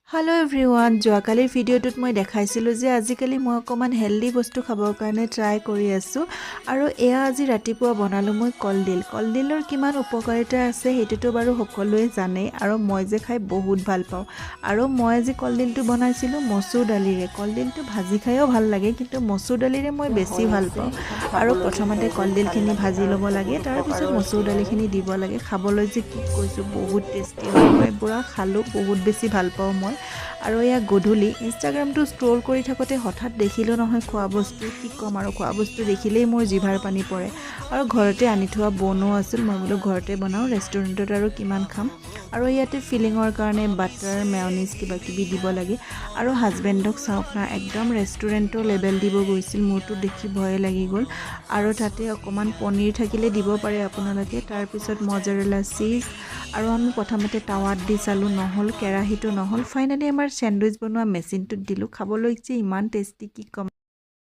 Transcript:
hello everyone যোৱাকালিৰ ভিডিঅ'টোত মই দেখাইছিলোঁ যে আজিকালি মই অকমান হেলদি বস্তু খাবৰ কাৰণে ট্ৰাই কৰি আছোঁ আৰু এয়া আজি ৰাতিপুৱা বনালোঁ মই কলডিলৰ কিমান উপকাৰিতা আছে হেতুটো বাৰু সকলোৱে জানে আৰু মই যে খাই বহুত ভাল পাওঁ আৰু মই আজি কলডিলটো বনাইছিলোঁ মসুৰ দালিৰে কলডিলটো ভাজি খায়ও ভাল লাগে কিন্তু মসুৰ দালিৰে মই বেছি ভাল পাওঁ আৰু প্ৰথমতে কলডিলখিনি ভাজি ল'ব লাগে তাৰ পিছত মসুৰ দালিখিনি দিব লাগে খাবলৈ যে কি কৈছোঁ বহুত টেষ্টি হয় মই পুৰা খালোঁ বহুত বেছি ভাল পাওঁ মই আৰু এয়া গধূলি ইনষ্টাগ্ৰামটো স্ক্ৰল কৰি থাকোঁতে হঠাৎ দেখিলোঁ নহয় খোৱা বস্তু কি ক'ম আৰু খোৱা বস্তু দেখিলেই মোৰ জিভাৰ পানী পৰে আৰু ঘৰতে আনি থোৱা বনো আছিল মই বোলো ঘৰতে বনাওঁ ৰেষ্টুৰেণ্টত আৰু কিমান খাম আৰু ইয়াতে ফিলিঙৰ কাৰণে বাটাৰ মেয়নিজ কিবা কিবি দিব লাগে আৰু হাজবেণ্ডক চাওক না একদম ৰেষ্টুৰেণ্টৰ লেভেল দিব গৈছিল মোৰতো দেখি ভয় লাগি গ'ল আৰু তাতে অকণমান পনীৰ থাকিলে দিব পাৰে আপোনালোকে তাৰপিছত মজাৰেলা চীজ আৰু আমি প্ৰথমতে টাৱাত দি চালোঁ নহ'ল কেৰাহীটো নহ'ল ফাইনেলি আমাৰ চেণ্ডউইচ বনোৱা মেচিনটোত দিলোঁ খাবলৈ যে ইমান টেষ্টি কি ক'ম